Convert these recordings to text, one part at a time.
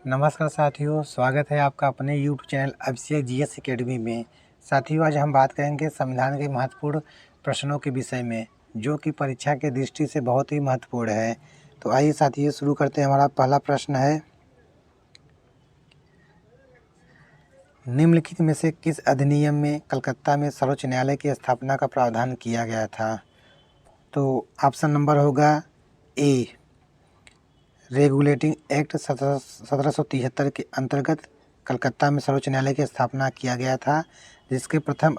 नमस्कार साथियों, स्वागत है आपका अपने यूट्यूब चैनल अभिषेक जीएस एकेडमी में। साथियों, आज हम बात करेंगे संविधान के महत्वपूर्ण प्रश्नों के विषय में, जो कि परीक्षा के दृष्टि से बहुत ही महत्वपूर्ण है। तो आइए साथियों शुरू करते हैं। हमारा पहला प्रश्न है, निम्नलिखित में से किस अधिनियम में कलकत्ता में सर्वोच्च न्यायालय की स्थापना का प्रावधान किया गया था? तो ऑप्शन नंबर होगा ए, रेगुलेटिंग एक्ट 1773 के अंतर्गत कलकत्ता में सर्वोच्च न्यायालय की स्थापना किया गया था, जिसके प्रथम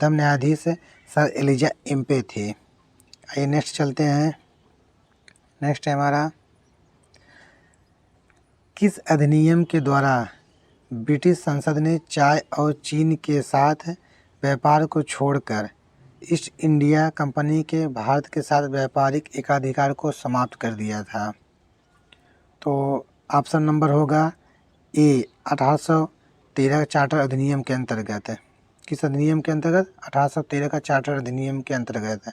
न्यायाधीश सर एलिजा इम्पे थे। आइए नेक्स्ट चलते हैं। नेक्स्ट है हमारा, किस अधिनियम के द्वारा ब्रिटिश संसद ने चाय और चीनी के साथ व्यापार को छोड़कर ईस्ट इंडिया कंपनी के भारत के साथ व्यापारिक एकाधिकार को समाप्त कर दिया था? तो ऑप्शन नंबर होगा ए, 1813 चार्टर अधिनियम के अंतर्गत। किस अधिनियम के अंतर्गत? 1813 का चार्टर अधिनियम के अंतर्गत।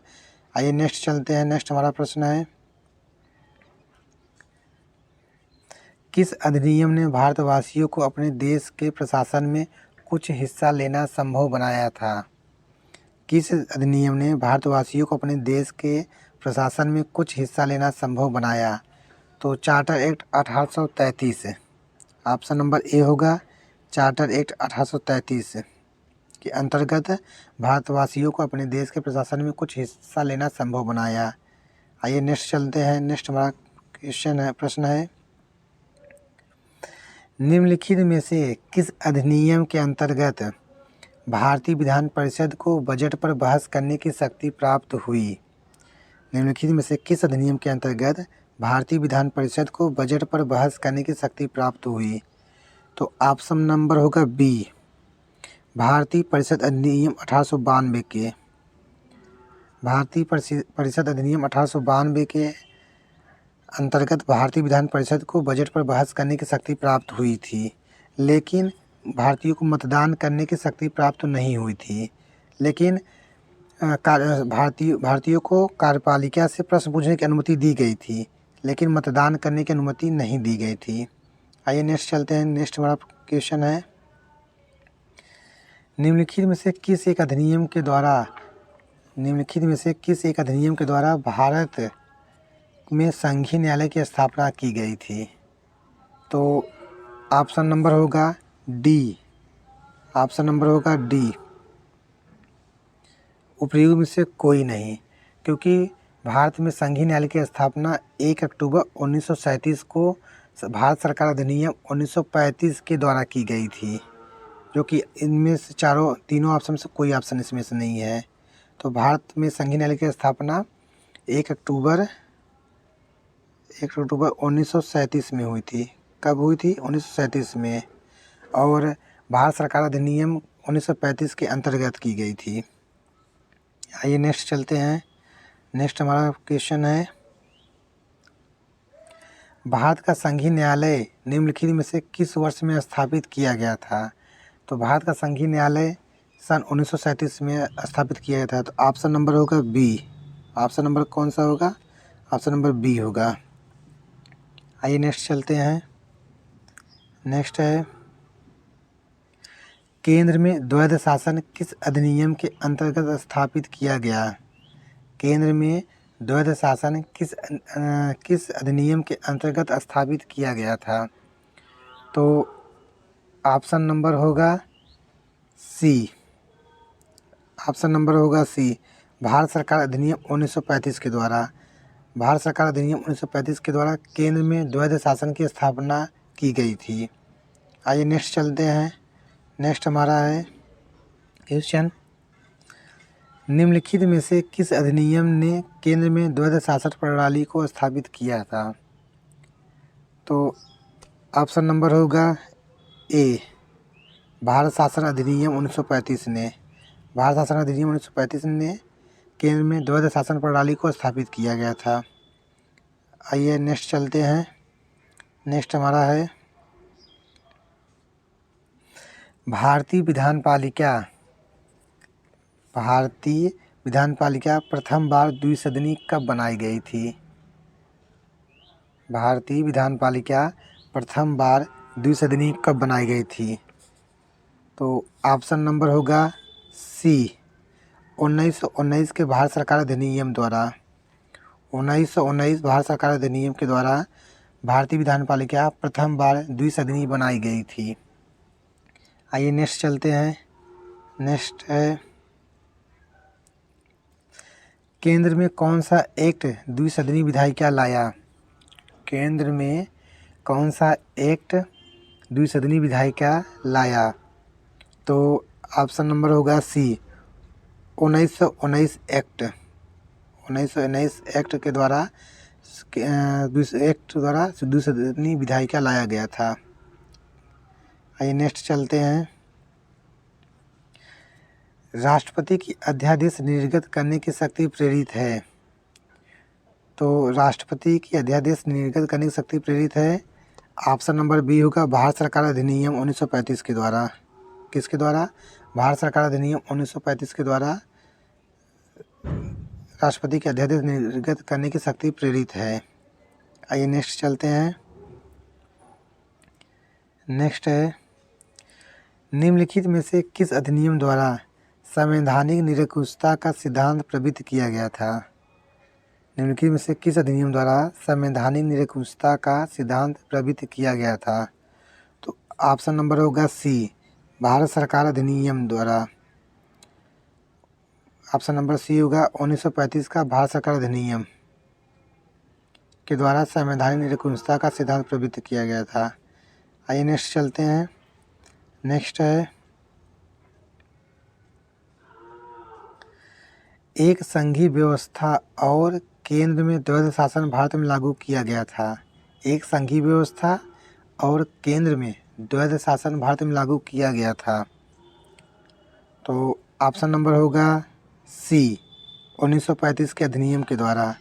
आइए नेक्स्ट चलते हैं। नेक्स्ट हमारा प्रश्न है, किस अधिनियम ने भारतवासियों को अपने देश के प्रशासन में कुछ हिस्सा लेना संभव बनाया था? किस अधिनियम ने भारतवासियों को अपने देश के प्रशासन में कुछ हिस्सा लेना संभव बनाया? तो charter act 1833। Option number A होगा, चार्टर एक्ट 1833 के अंतर्गत भारतवासियों को अपने देश के प्रशासन में कुछ हिस्सा लेना संभव बनाया। आइए नेक्स्ट चलते हैं। नेक्स्ट हमारा प्रश्न है, निम्नलिखित में से किस अधिनियम के अंतर्गत भारतीय विधान परिषद को बजट पर बहस करने की शक्ति प्राप्त हुई? निम्नलिखित में से किस अधिनियम के अंतर्गत भारतीय विधान परिषद को बजट पर बहस करने की शक्ति प्राप्त हुई? तो ऑप्शन नंबर होगा बी, भारतीय परिषद अधिनियम 1892 के। भारतीय परिषद अधिनियम 1892 के अंतर्गत भारतीय विधान परिषद को बजट पर बहस करने की शक्ति प्राप्त हुई थी, लेकिन भारतीयों को मतदान करने की शक्ति प्राप्त नहीं हुई थी। लेकिन भारतीयों को कार्यपालिका से प्रश्न पूछने की अनुमति दी गई थी, लेकिन मतदान करने की अनुमति नहीं दी गई थी। आइए नेक्स्ट चलते हैं। नेक्स्ट हमारा क्वेश्चन है, निम्नलिखित में से किस एक अधिनियम के द्वारा भारत में संघीय न्यायालय की स्थापना की गई थी? तो ऑप्शन नंबर होगा डी। ऑप्शन नंबर होगा डी, उपयुक्त में से कोई नहीं, क्योंकि भारत में संघीय न्यायालय की स्थापना 1 अक्टूबर 1937 को भारत सरकार अधिनियम 1935 के द्वारा की गई थी, जो कि इनमें से तीनों ऑप्शन से कोई ऑप्शन इसमें से नहीं है। तो भारत में संघीय न्यायालय की स्थापना 1 अक्टूबर 1937 में हुई थी। कब हुई थी? 1937 में। और भारत सरकार अधिनियम 1935 के अंतर्गत की गई थी। आइए नेक्स्ट चलते हैं। नेक्स्ट हमारा क्वेश्चन है, भारत का संघीय न्यायालय निम्नलिखित में से किस वर्ष में स्थापित किया गया था? तो भारत का संघीय न्यायालय सन 1937 में स्थापित किया गया था। तो ऑप्शन नंबर होगा बी। ऑप्शन नंबर कौन सा होगा? ऑप्शन नंबर बी होगा। आइए नेक्स्ट चलते हैं। नेक्स्ट है, केंद्र में द्वैध शासन किस अधिनियम के अंतर्गत स्थापित किया गया? केंद्र में द्वैध शासन किस अधिनियम के अंतर्गत स्थापित किया गया था? तो ऑप्शन नंबर होगा सी। ऑप्शन नंबर होगा सी, भारत सरकार अधिनियम 1935 के द्वारा। भारत सरकार अधिनियम 1935 के द्वारा केंद्र में द्वैध शासन की स्थापना की गई थी। आइए नेक्स्ट चलते हैं। नेक्स्ट हमारा है क्वेश्चन, निम्नलिखित में से किस अधिनियम ने केंद्र में द्वैध शासन प्रणाली को स्थापित किया था? तो ऑप्शन नंबर होगा ए, भारत शासन अधिनियम 1935 ने। भारत शासन अधिनियम 1935 ने केंद्र में द्वैध शासन प्रणाली को स्थापित किया गया था। आइए नेक्स्ट चलते हैं। नेक्स्ट हमारा है, भारतीय विधान पालिका प्रथम बार द्विसदनी कब बनाई गई थी? भारतीय विधान पालिका प्रथम बार द्विसदनी कब बनाई गई थी? तो ऑप्शन नंबर होगा सी 1919 के भारत सरकार अधिनियम द्वारा। 1919 भारत सरकार अधिनियम के द्वारा भारतीय विधान पालिका प्रथम बार द्विसदनी बनाई गई थी। आइए नेक्स्ट चलते हैं। नेक्स्ट है, केंद्र में कौन सा एक्ट द्विसदनी विधायिका लाया? केंद्र में कौन सा एक्ट द्विसदनी विधायिका लाया? तो ऑप्शन नंबर होगा सी 1919 एक्ट। 1919 एक्ट के द्वारा द्विसदनी विधायिका लाया गया था। आइए नेक्स्ट चलते हैं। राष्ट्रपति की अध्यादेश निर्गत करने की शक्ति प्रेरित है। तो राष्ट्रपति की अध्यादेश निर्गत करने की शक्ति प्रेरित है। ऑप्शन नंबर बी होगा भारत सरकार अधिनियम 1935 के द्वारा। किसके द्वारा? भारत सरकार अधिनियम 1935 के द्वारा राष्ट्रपति की अध्यादेश निर्गत करने की शक्ति प्रेरित है। आइए नेक्स्ट चलते हैं। नेक्स्ट है, निम्नलिखित में से किस अधिनियम द्वारा संवैधानिक निरंकुशता का सिद्धांत प्रबीत किया गया था? निम्नलिखित में से किस अधिनियम द्वारा संवैधानिक निरंकुशता का सिद्धांत प्रबीत किया गया था? तो ऑप्शन नंबर होगा सी भारत सरकार अधिनियम द्वारा। ऑप्शन नंबर सी होगा 1935 का भारत सरकार अधिनियम के द्वारा संवैधानिक निरंकुशता का सिद्धांत प्रबीत किया गया था। आइए नेक्स्ट चलते हैं। नेक्स्ट है, एक संघीय व्यवस्था और केंद्र में द्वैध शासन भारत में लागू किया गया था। एक संघीय व्यवस्था और केंद्र में द्वैध शासन भारत में लागू किया गया था। तो ऑप्शन नंबर होगा सी 1935 के अधिनियम के द्वारा।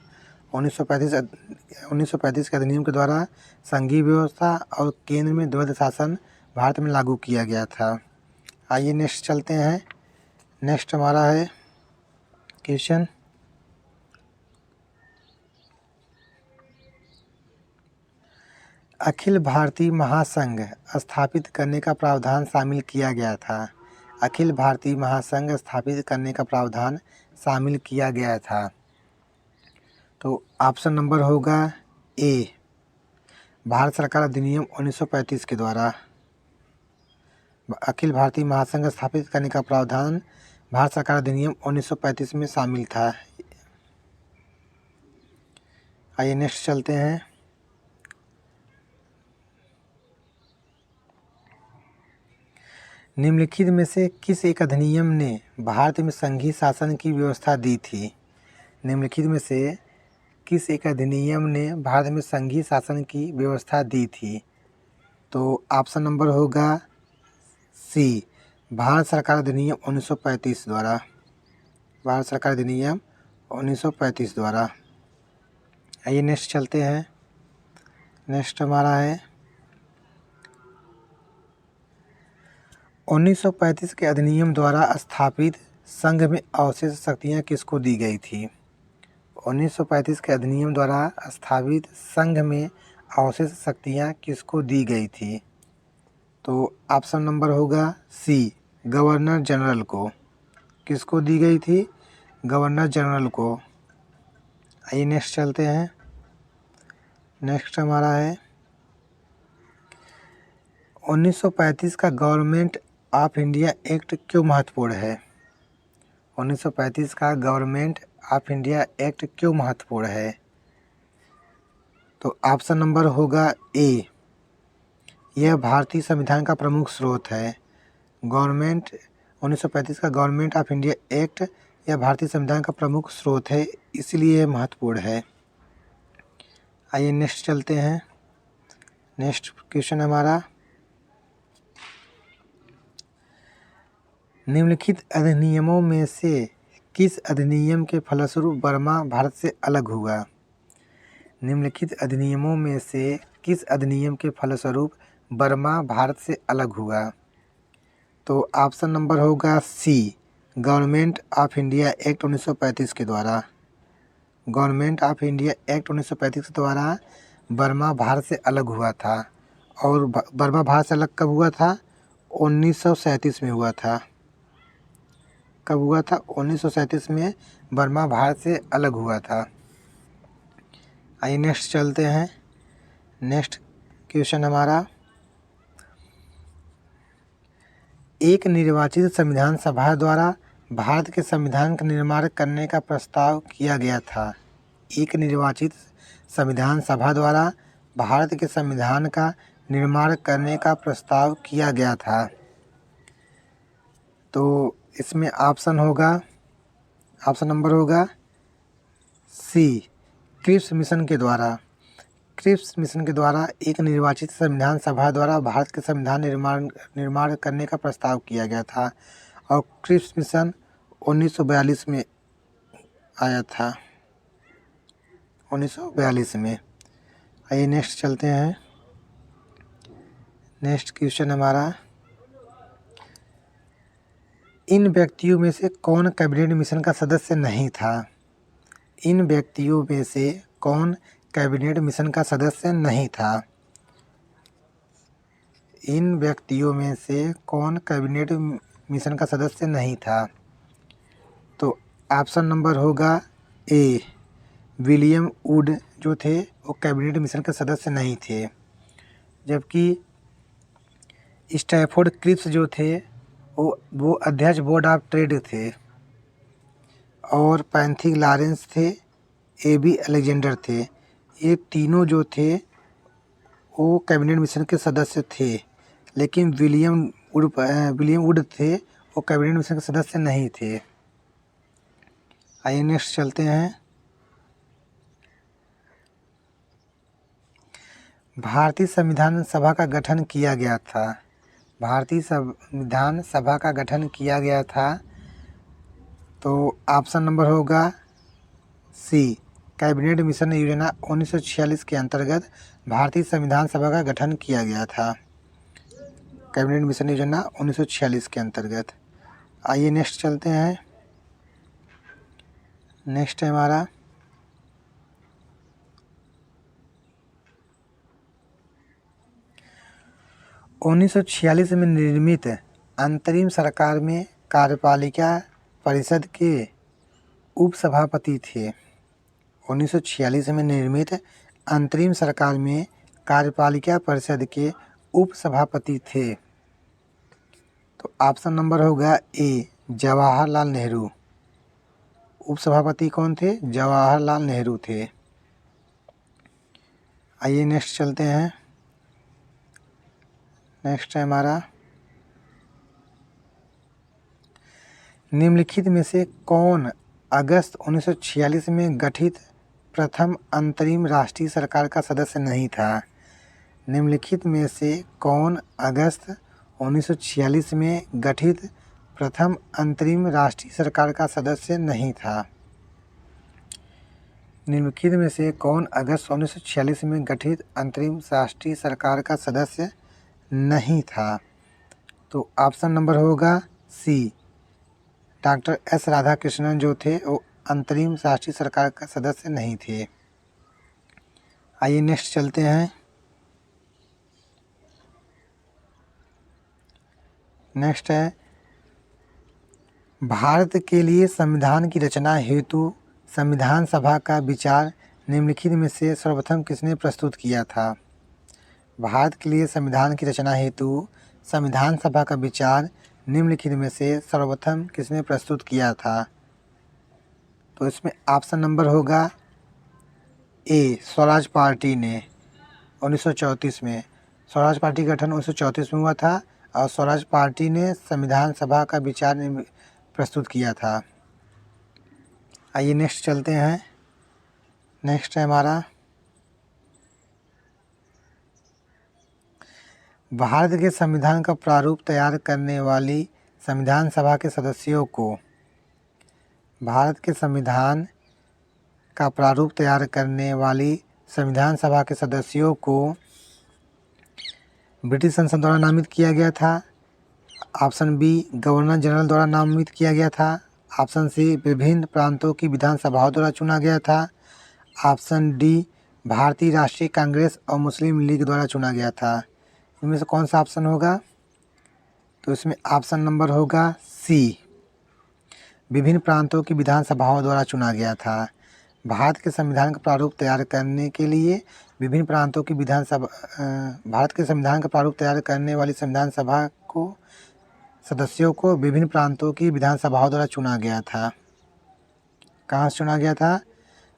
1935 के अधिनियम के द्वारा संघीय व्यवस्था और केंद्र में द्वैध शासन भारत में लागू किया गया था। आइए नेक्स्ट चलते हैं। नेक्स्ट हमारा है क्वेश्चन, अखिल भारतीय महासंघ स्थापित करने का प्रावधान शामिल किया गया था। अखिल भारतीय महासंघ स्थापित करने का प्रावधान शामिल किया गया था। तो ऑप्शन नंबर होगा ए भारत सरकार अधिनियम 1935 के द्वारा। अखिल भारतीय महासंघ स्थापित करने का प्रावधान भारत सरकार अधिनियम 1935 में शामिल था। आइए नेक्स्ट चलते हैं। निम्नलिखित में से किस एक अधिनियम ने भारत में संघीय शासन की व्यवस्था दी थी? निम्नलिखित में से किस एक अधिनियम ने भारत में संघीय शासन की व्यवस्था दी थी? तो ऑप्शन नंबर होगा सी भारत सरकार अधिनियम 1935 द्वारा। भारत सरकार अधिनियम 1935 द्वारा। आइए नेक्स्ट चलते हैं। नेक्स्ट हमारा है 1935 के अधिनियम द्वारा स्थापित संघ में अवशेष शक्तियाँ किसको दी गई थी? 1935 के अधिनियम द्वारा स्थापित संघ में अवशेष शक्तियाँ किसको दी गई थी? तो ऑप्शन नंबर होगा सी गवर्नर जनरल को। किसको दी गई थी? गवर्नर जनरल को। आइए नेक्स्ट चलते हैं। नेक्स्ट हमारा है 1935 का गवर्नमेंट ऑफ इंडिया एक्ट क्यों महत्वपूर्ण है? 1935 का गवर्नमेंट ऑफ इंडिया एक्ट क्यों महत्वपूर्ण है? तो ऑप्शन नंबर होगा ए यह भारतीय संविधान का प्रमुख स्रोत है। गवर्नमेंट 1935 का गवर्नमेंट ऑफ इंडिया एक्ट यह भारतीय संविधान का प्रमुख स्रोत है, इसलिए यह महत्वपूर्ण है। आइए नेक्स्ट चलते हैं। नेक्स्ट क्वेश्चन हमारा, निम्नलिखित अधिनियमों में से किस अधिनियम के फलस्वरूप बर्मा भारत से अलग हुआ? निम्नलिखित अधिनियमों में से किस अधिनियम के फलस्वरूप बर्मा भारत से अलग हुआ? तो ऑप्शन नंबर होगा सी गवर्नमेंट ऑफ इंडिया एक्ट 1935 के द्वारा। गवर्नमेंट ऑफ इंडिया एक्ट 1935 के द्वारा बर्मा भारत से अलग हुआ था। और बर्मा भारत से अलग कब हुआ था? 1937 में हुआ था। कब हुआ था? 1937 में बर्मा भारत से अलग हुआ था। आइए नेक्स्ट चलते हैं। नेक्स्ट क्वेश्चन हमारा, एक निर्वाचित संविधान सभा द्वारा भारत के संविधान का निर्माण करने का प्रस्ताव किया गया था। एक निर्वाचित संविधान सभा द्वारा भारत के संविधान का निर्माण करने का प्रस्ताव किया गया था। तो इसमें ऑप्शन नंबर होगा सी, क्रिप्स मिशन के द्वारा। क्रिप्स मिशन के द्वारा एक निर्वाचित संविधान सभा द्वारा भारत के संविधान निर्माण करने का प्रस्ताव किया गया था और क्रिप्स मिशन 1942 में आया था, 1942 में। आइए नेक्स्ट चलते हैं। नेक्स्ट क्वेश्चन हमारा, इन व्यक्तियों में से कौन कैबिनेट मिशन का सदस्य नहीं था? इन व्यक्तियों में से कौन कैबिनेट मिशन का सदस्य नहीं था? इन व्यक्तियों में से कौन कैबिनेट मिशन का सदस्य नहीं था? तो ऑप्शन नंबर होगा ए, विलियम वुड जो थे वो कैबिनेट मिशन के सदस्य नहीं थे, जबकि स्टैफोर्ड क्रिप्स जो थे वो अध्यक्ष बोर्ड ऑफ ट्रेड थे, और पैंथिक लॉरेंस थे, ए.बी. अलेक्जेंडर थे। ये तीनों जो थे वो कैबिनेट मिशन के सदस्य थे, लेकिन विलियम वुड थे वो कैबिनेट मिशन के सदस्य नहीं थे। आइए नेक्स्ट चलते हैं। भारतीय संविधान सभा का गठन किया गया था। भारतीय संविधान सभा का गठन किया गया था, तो ऑप्शन नंबर होगा सी, कैबिनेट मिशन योजना 1946 के अंतर्गत भारतीय संविधान सभा का गठन किया गया था। कैबिनेट मिशन योजना 1946 के अंतर्गत। आइए नेक्स्ट चलते हैं। नेक्स्ट है हमारा, उन्नीस सौ 1946 में निर्मित अंतरिम सरकार में कार्यपालिका परिषद के उपसभापति थे। 1946 में निर्मित अंतरिम सरकार में कार्यपालिका परिषद के उपसभापति थे। तो ऑप्शन नंबर होगा ए, जवाहरलाल नेहरू। उपसभापति कौन थे? जवाहरलाल नेहरू थे। आइए नेक्स्ट चलते हैं। नेक्स्ट है हमारा, निम्नलिखित में से कौन अगस्त 1946 में गठित प्रथम अंतरिम राष्ट्रीय सरकार का सदस्य नहीं था? निम्नलिखित में से कौन अगस्त 1946 में गठित प्रथम अंतरिम राष्ट्रीय सरकार का सदस्य नहीं था? निम्नलिखित में से कौन अगस्त 1946 में गठित अंतरिम राष्ट्रीय सरकार का सदस्य नहीं था? तो ऑप्शन नंबर होगा सी, डॉक्टर एस राधाकृष्णन जो थे वो अंतरिम राष्ट्रीय सरकार का सदस्य नहीं थे। आइए नेक्स्ट चलते हैं। नेक्स्ट है, भारत के लिए संविधान की रचना हेतु संविधान सभा का विचार निम्नलिखित में से सर्वप्रथम किसने प्रस्तुत किया था? भारत के लिए संविधान की रचना हेतु संविधान सभा का विचार निम्नलिखित में से सर्वप्रथम किसने प्रस्तुत किया था? तो इसमें ऑप्शन नंबर होगा ए, स्वराज पार्टी ने 1934 में। स्वराज पार्टी का गठन 1934 में हुआ था और स्वराज पार्टी ने संविधान सभा का विचार प्रस्तुत किया था। आइए नेक्स्ट चलते हैं। नेक्स्ट है हमारा, भारत के संविधान का प्रारूप तैयार करने वाली संविधान सभा के सदस्यों को, भारत के संविधान का प्रारूप तैयार करने वाली संविधान सभा के सदस्यों को ब्रिटिश संसद द्वारा नामित किया गया था। ऑप्शन बी, गवर्नर जनरल द्वारा नामित किया गया था। ऑप्शन सी, विभिन्न प्रांतों की विधानसभाओं द्वारा चुना गया था। ऑप्शन डी, भारतीय राष्ट्रीय कांग्रेस और मुस्लिम लीग द्वारा चुना गया था। इनमें से कौन सा ऑप्शन होगा? तो इसमें ऑप्शन नंबर होगा सी, विभिन्न प्रांतों की विधानसभाओं द्वारा चुना गया था। भारत के संविधान का प्रारूप तैयार करने के लिए विभिन्न प्रांतों की भारत के संविधान का प्रारूप तैयार करने वाली संविधान सभा को सदस्यों को विभिन्न प्रांतों की विधानसभाओं द्वारा चुना गया था। कहाँ से चुना गया था?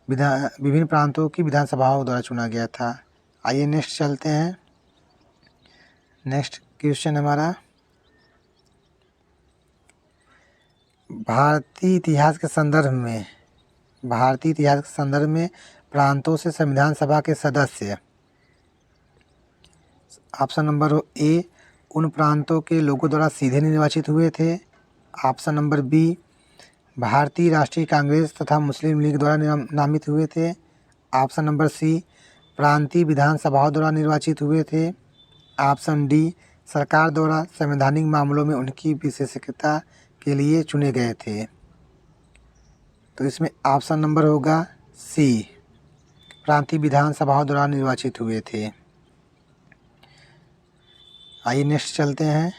विभिन्न प्रांतों की विधानसभाओं द्वारा चुना गया था। आइए नेक्स्ट चलते हैं। नेक्स्ट क्वेश्चन हमारा, भारतीय इतिहास के संदर्भ में प्रांतों से संविधान सभा के सदस्य, ऑप्शन नंबर ए, उन प्रांतों के लोगों द्वारा सीधे निर्वाचित हुए थे। ऑप्शन नंबर बी, भारतीय राष्ट्रीय कांग्रेस तथा मुस्लिम लीग द्वारा नामित हुए थे। ऑप्शन नंबर सी, प्रांतीय विधानसभाओं द्वारा निर्वाचित हुए थे। ऑप्शन डी, सरकार द्वारा संवैधानिक मामलों में उनकी विशेषज्ञता के लिए चुने गए थे। तो इसमें ऑप्शन नंबर होगा सी, प्रांतीय विधानसभाओं द्वारा निर्वाचित हुए थे। आइए नेक्स्ट चलते हैं।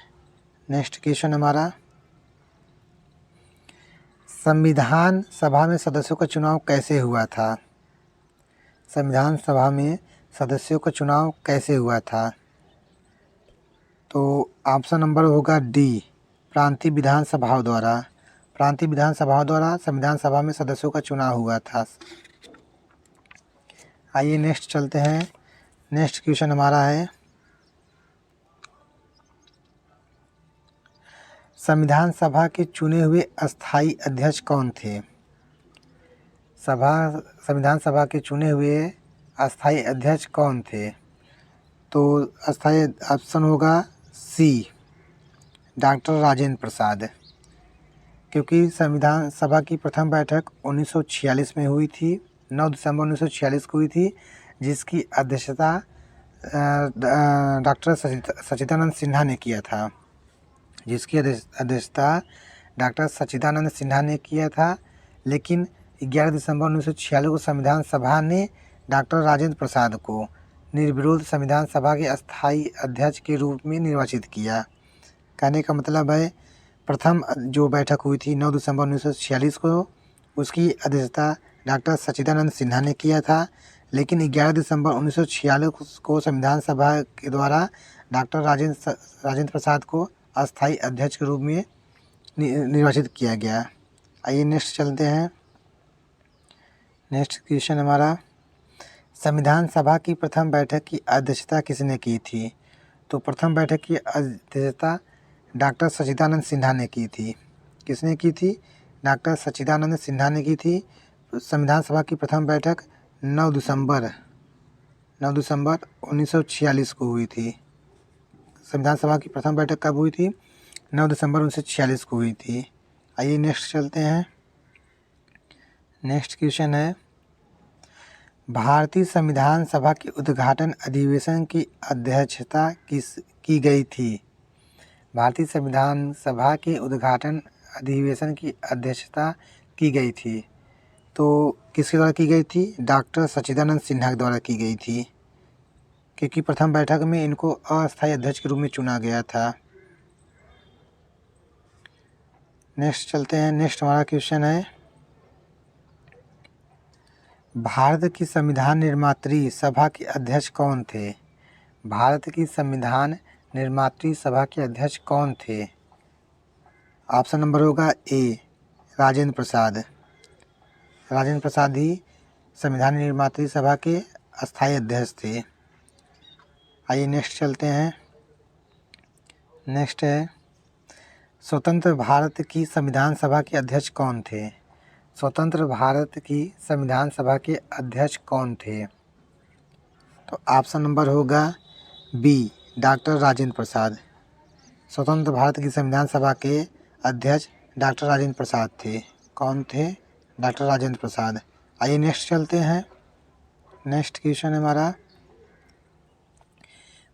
नेक्स्ट क्वेश्चन हमारा, संविधान सभा में सदस्यों का चुनाव कैसे हुआ था? संविधान सभा में सदस्यों का चुनाव कैसे हुआ था? तो ऑप्शन नंबर होगा डी, प्रांतीय विधानसभाओं द्वारा। प्रांतीय विधानसभाओं द्वारा संविधान सभा में सदस्यों का चुनाव हुआ था। आइए नेक्स्ट चलते हैं। नेक्स्ट क्वेश्चन हमारा है, संविधान सभा के चुने हुए अस्थायी अध्यक्ष कौन थे? संविधान सभा के चुने हुए अस्थायी अध्यक्ष कौन थे? तो अस्थायी ऑप्शन होगा सी, डॉक्टर राजेंद्र प्रसाद, क्योंकि संविधान सभा की प्रथम बैठक 1946 में हुई थी, 9 दिसंबर 1946 को हुई थी, जिसकी अध्यक्षता डॉक्टर सच्चिदानंद सिन्हा ने किया था। लेकिन 11 दिसंबर 1946 को संविधान सभा ने डॉक्टर राजेंद्र प्रसाद को निर्विरोध संविधान सभा के अस्थायी अध्यक्ष के रूप में निर्वाचित किया। कहने का मतलब है, प्रथम जो बैठक हुई थी 9 दिसंबर 1946 को, उसकी अध्यक्षता डॉक्टर सच्चिदानंद सिन्हा ने किया था, लेकिन 11 दिसंबर 1946 को संविधान सभा के द्वारा डॉक्टर राजेंद्र प्रसाद को अस्थायी अध्यक्ष के रूप में निर्वाचित किया गया। आइए नेक्स्ट चलते हैं। नेक्स्ट क्वेश्चन हमारा, संविधान सभा की प्रथम बैठक की अध्यक्षता किसने की थी? तो प्रथम बैठक की अध्यक्षता डॉक्टर सच्चिदानंद सिन्हा ने की थी। किसने की थी? डॉक्टर सच्चिदानंद सिन्हा ने की थी। संविधान सभा की प्रथम बैठक 9 दिसंबर 1946 को हुई थी। संविधान सभा की प्रथम बैठक कब हुई थी? 9 दिसंबर 1946 को हुई थी। आइए नेक्स्ट चलते हैं। नेक्स्ट क्वेश्चन है, भारतीय संविधान सभा के उद्घाटन अधिवेशन की अध्यक्षता की गई थी? भारतीय संविधान सभा के उद्घाटन अधिवेशन की अध्यक्षता की गई थी, तो किसके द्वारा की गई थी? डॉक्टर सच्चिदानंद सिन्हा के द्वारा की गई थी, क्योंकि प्रथम बैठक में इनको अस्थायी अध्यक्ष के रूप में चुना गया था। नेक्स्ट चलते हैं। नेक्स्ट हमारा क्वेश्चन है, भारत की संविधान निर्मात्री सभा के अध्यक्ष कौन थे? भारत की संविधान निर्मात्री सभा के अध्यक्ष कौन थे? ऑप्शन नंबर होगा ए, राजेंद्र प्रसाद। राजेंद्र प्रसाद ही संविधान निर्मात्री सभा के अस्थायी अध्यक्ष थे। आइए नेक्स्ट चलते हैं। नेक्स्ट है, स्वतंत्र भारत की संविधान सभा के अध्यक्ष कौन थे? स्वतंत्र भारत की संविधान सभा के अध्यक्ष कौन थे? तो ऑप्शन नंबर होगा बी, डॉक्टर राजेंद्र प्रसाद। स्वतंत्र भारत की संविधान सभा के अध्यक्ष डॉक्टर राजेंद्र प्रसाद थे। कौन थे? डॉक्टर राजेंद्र प्रसाद। आइए नेक्स्ट चलते हैं। नेक्स्ट क्वेश्चन हमारा,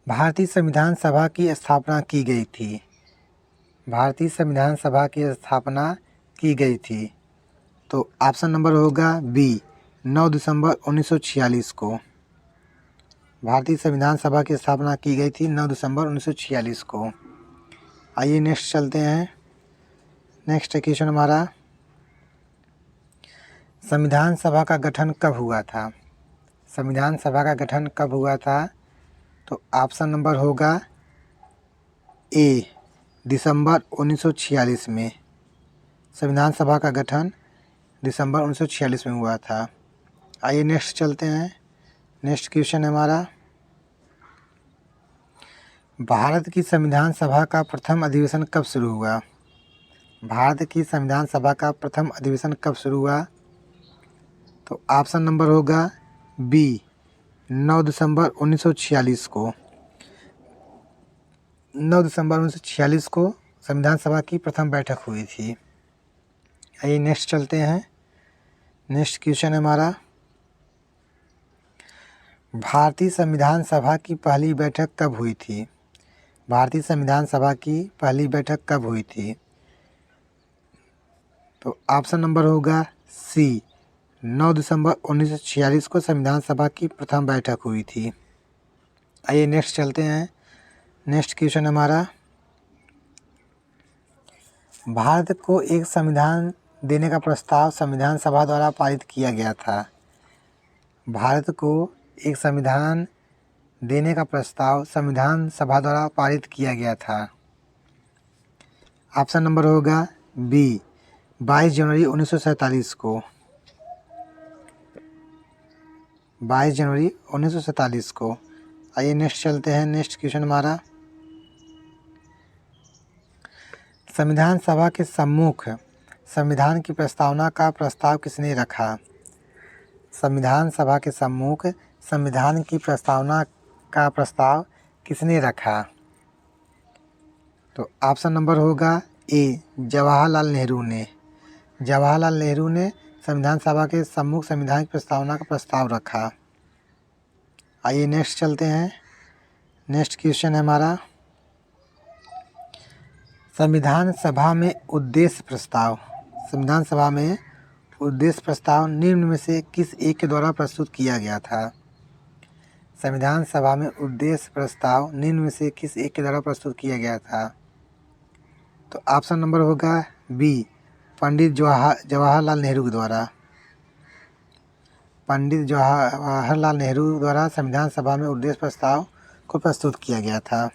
भारतीय संविधान सभा की स्थापना की गई थी? भारतीय संविधान सभा की स्थापना की गई थी, तो ऑप्शन नंबर होगा बी, 9 दिसंबर 1946 को। भारतीय संविधान सभा की स्थापना की गई थी 9 दिसंबर 1946 को। आइए नेक्स्ट चलते हैं। नेक्स्ट क्वेश्चन हमारा, संविधान सभा का गठन कब हुआ था? संविधान सभा का गठन कब हुआ था? तो ऑप्शन नंबर होगा ए, दिसंबर 1946 में। संविधान सभा का गठन दिसंबर 1946 में हुआ था। आइए नेक्स्ट चलते हैं। नेक्स्ट क्वेश्चन है हमारा, भारत की संविधान सभा का प्रथम अधिवेशन कब शुरू हुआ? भारत की संविधान सभा का प्रथम अधिवेशन कब शुरू हुआ? तो ऑप्शन नंबर होगा बी, 9 दिसंबर 1946 को। 9 दिसंबर 1946 को संविधान सभा की प्रथम बैठक हुई थी। आइए नेक्स्ट चलते हैं। नेक्स्ट क्वेश्चन है हमारा, भारतीय संविधान सभा की पहली बैठक कब हुई थी? भारतीय संविधान सभा की पहली बैठक कब हुई थी? तो ऑप्शन नंबर होगा सी, 9 दिसंबर 1946 को संविधान सभा की प्रथम बैठक हुई थी। आइए नेक्स्ट चलते हैं। नेक्स्ट क्वेश्चन हमारा, भारत को एक संविधान देने का प्रस्ताव संविधान सभा द्वारा पारित किया गया था। भारत को एक संविधान देने का प्रस्ताव संविधान सभा द्वारा पारित किया गया था। ऑप्शन नंबर होगा बी, 22 जनवरी 1947 को। 22 जनवरी 1947 को। आइए नेक्स्ट चलते हैं। नेक्स्ट क्वेश्चन हमारा, संविधान सभा के सम्मुख संविधान की प्रस्तावना का प्रस्ताव किसने रखा? संविधान सभा के सम्मुख संविधान की प्रस्तावना का प्रस्ताव किसने रखा? तो ऑप्शन नंबर होगा ए, जवाहरलाल नेहरू ने। जवाहरलाल नेहरू ने संविधान सभा के सम्मुख संविधान की प्रस्तावना का प्रस्ताव रखा। आइए नेक्स्ट चलते हैं। नेक्स्ट क्वेश्चन है हमारा, संविधान सभा में उद्देश्य प्रस्ताव। संविधान सभा में उद्देश्य प्रस्ताव निम्न में से किस एक के द्वारा प्रस्तुत किया गया था? संविधान सभा में उद्देश्य प्रस्ताव निम्न में से किस एक के द्वारा प्रस्तुत किया गया था? तो ऑप्शन नंबर होगा बी, पंडित जवाहरलाल नेहरू के द्वारा। पंडित जवाहरलाल नेहरू द्वारा संविधान सभा में उद्देश्य प्रस्ताव को प्रस्तुत किया गया था।